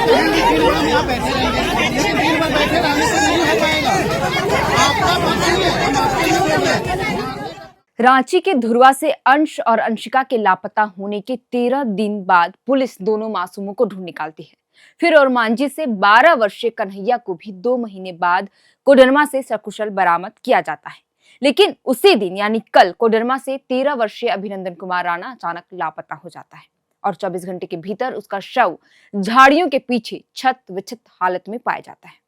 यहाँ बैठे रहेंगे, दिन भर बैठे रहने से नहीं हो पाएगा। आपका बच्चे हम आपके लिए बोल रहे हैं। रांची के धुरवा से अंश और अंशिका के लापता होने के 13 दिन बाद पुलिस दोनों मासूमों को ढूंढ निकालती है। फिर ओरमांझी से 12 वर्षीय कन्हैया को भी 2 महीने बाद कोडरमा से सकुशल बरामद किया जाता है। लेकिन उसी दिन यानी कल कोडरमा से 13 वर्षीय अभिनंदन कुमार राणा अचानक लापता हो जाता है और 24 घंटे के भीतर उसका शव झाड़ियों के पीछे छत विक्षत हालत में पाया जाता है।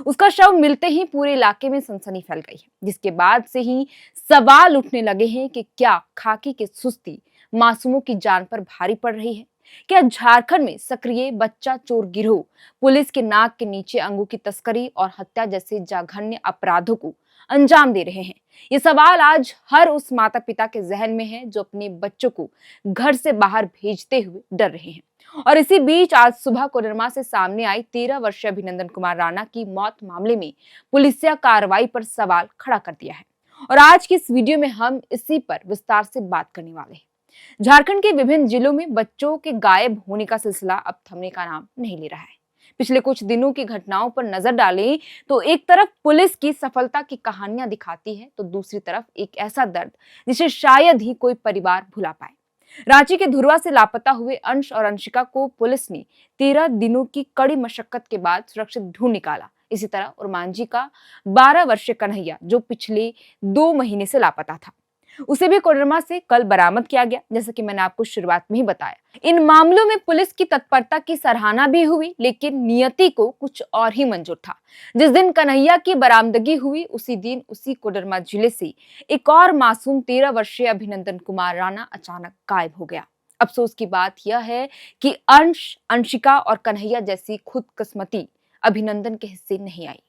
उसका शव मिलते ही पूरे इलाके में सनसनी फैल गई है, जिसके बाद से ही सवाल उठने लगे हैं कि क्या खाकी की सुस्ती मासूमों की जान पर भारी पड़ रही है। क्या झारखंड में सक्रिय बच्चा चोर गिरोह पुलिस के नाक के नीचे अंगों की तस्करी और हत्या जैसे जघन्य अपराधों को अंजाम दे रहे हैं। ये सवाल आज हर उस माता पिता के जहन में है जो अपने बच्चों को घर से बाहर भेजते हुए डर रहे हैं। और इसी बीच आज सुबह कोडरमा से सामने आई 13 वर्षीय अभिनंदन कुमार राणा की मौत मामले में पुलिसिया कार्रवाई पर सवाल खड़ा कर दिया है। और आज की इस वीडियो में हम इसी पर विस्तार से बात करने वाले हैं। झारखंड के विभिन्न जिलों में बच्चों के गायब होने का सिलसिला अब थमने का नाम नहीं ले रहा है। पिछले कुछ दिनों की घटनाओं पर नजर डालें तो एक तरफ पुलिस की सफलता की कहानियां दिखाती है, तो दूसरी तरफ एक ऐसा दर्द जिसे शायद ही कोई परिवार भुला पाए। रांची के धुरवा से लापता हुए अंश और अंशिका को पुलिस ने 13 दिनों की कड़ी मशक्कत के बाद सुरक्षित ढूंढ निकाला। इसी तरह ओरमांझी का 12 वर्षीय कन्हैया जो पिछले 2 महीने से लापता था, उसे भी कोडरमा से कल बरामद किया गया। जैसा कि मैंने आपको शुरुआत में ही बताया, इन मामलों में पुलिस की तत्परता की सराहना भी हुई, लेकिन नियति को कुछ और ही मंजूर था। जिस दिन कन्हैया की बरामदगी हुई उसी दिन उसी कोडरमा जिले से एक और मासूम 13 वर्षीय अभिनंदन कुमार राणा अचानक गायब हो गया। अफसोस की बात यह है कि अंश, अंशिका और कन्हैया जैसी खुदकिस्मती अभिनंदन के हिस्से नहीं आई।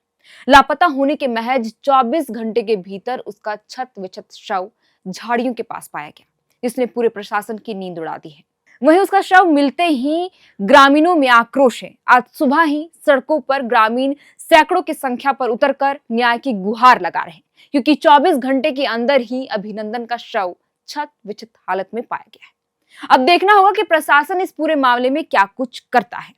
लापता होने के महज 24 घंटे के भीतर उसका छत विक्षत शव झाड़ियों के पास पाया गया, जिसने पूरे प्रशासन की नींद उड़ा दी है। वहीं उसका शव मिलते ही ग्रामीणों में आक्रोश है। आज सुबह ही सड़कों पर ग्रामीण सैकड़ों की संख्या पर उतरकर न्याय की गुहार लगा रहे हैं, क्योंकि 24 घंटे के अंदर ही अभिनंदन का शव छत विक्षत हालत में पाया गया है। अब देखना होगा कि प्रशासन इस पूरे मामले में क्या कुछ करता है।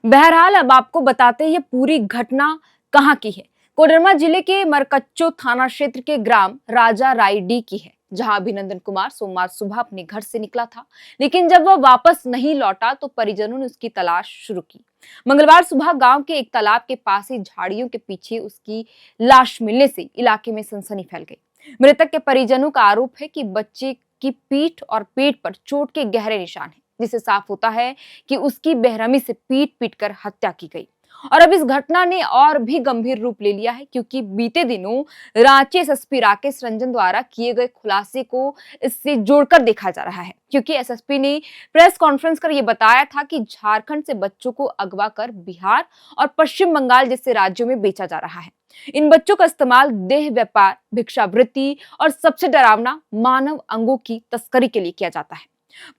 बहरहाल अब आपको बताते हैं ये पूरी घटना कहां की है। कोडरमा जिले के मरकच्चो थाना क्षेत्र के ग्राम राजा रायडी की है, जहां अभिनंदन कुमार सोमवार सुबह अपने घर से निकला था, लेकिन जब वह वापस नहीं लौटा तो परिजनों ने उसकी तलाश शुरू की। मंगलवार सुबह गांव के एक तालाब के पास ही झाड़ियों के पीछे उसकी लाश मिलने से इलाके में सनसनी फैल गई। मृतक के परिजनों का आरोप है कि बच्चे की पीठ और पेट पर चोट के गहरे निशान हैं, जिससे साफ होता है कि उसकी बेरहमी से पीट पीट कर हत्या की गई। और अब इस घटना ने और भी गंभीर रूप ले लिया है, क्योंकि बीते दिनों रांची एसएसपी राकेश रंजन द्वारा किए गए खुलासे को इससे जोड़कर देखा जा रहा है। क्योंकि एसएसपी ने प्रेस कॉन्फ्रेंस कर यह बताया था कि झारखंड से बच्चों को अगवा कर बिहार और पश्चिम बंगाल जैसे राज्यों में बेचा जा रहा है। इन बच्चों का इस्तेमाल देह व्यापार, भिक्षावृत्ति और सबसे डरावना मानव अंगों की तस्करी के लिए किया जाता है।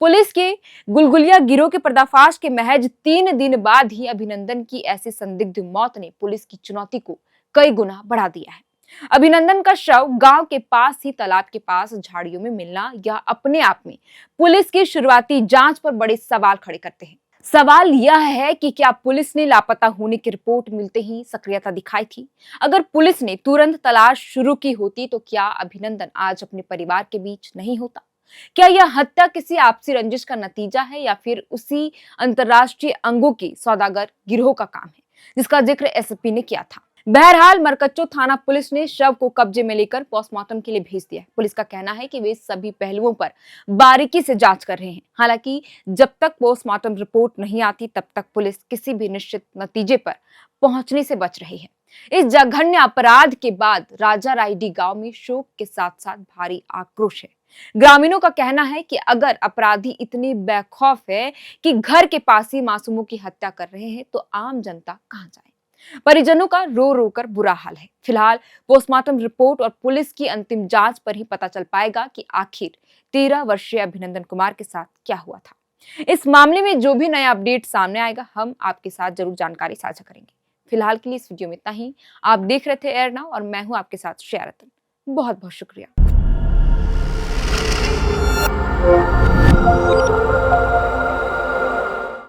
पुलिस के गुलगुलिया गिरोह के पर्दाफाश के महज 3 दिन बाद ही अभिनंदन की ऐसी संदिग्ध मौत ने पुलिस की चुनौती को कई गुना बढ़ा दिया है। अभिनंदन का शव गांव के पास ही तालाब के पास झाड़ियों में मिलना यह अपने आप में पुलिस की शुरुआती जांच पर बड़े सवाल खड़े करते हैं। सवाल यह है कि क्या पुलिस ने लापता होने की रिपोर्ट मिलते ही सक्रियता दिखाई थी? अगर पुलिस ने तुरंत तलाश शुरू की होती तो क्या अभिनंदन आज अपने परिवार के बीच नहीं होता? क्या यह हत्या किसी आपसी रंजिश का नतीजा है या फिर उसी अंतरराष्ट्रीय अंगों की सौदागर गिरोह का काम है, जिसका जिक्र एसपी ने किया था? बहरहाल मरकच्चो थाना पुलिस ने शव को कब्जे में लेकर पोस्टमार्टम के लिए भेज दिया है। पुलिस का कहना है कि वे सभी पहलुओं पर बारीकी से जांच कर रहे हैं। हालांकि जब तक पोस्टमार्टम रिपोर्ट नहीं आती तब तक पुलिस किसी भी निश्चित नतीजे पर पहुंचने से बच रही है। इस जघन्य अपराध के बाद राजा रायडी गांव में शोक के साथ साथ भारी आक्रोश है। ग्रामीणों का कहना है कि अगर अपराधी इतने बेखौफ है कि घर के पास ही मासूमों की हत्या कर रहे हैं तो आम जनता कहां जाए? परिजनों का रो रो कर बुरा हाल है। फिलहाल पोस्टमार्टम रिपोर्ट और पुलिस की अंतिम जांच पर ही पता चल पाएगा कि आखिर 13 वर्षीय अभिनंदन कुमार के साथ क्या हुआ था। इस मामले में जो भी नया अपडेट सामने आएगा हम आपके साथ जरूर जानकारी साझा करेंगे। फिलहाल के लिए इस वीडियो में इतना ही। आप देख रहे थे एयर नाउ और मैं हूं आपके साथ श्रेया रतन। बहुत बहुत शुक्रिया।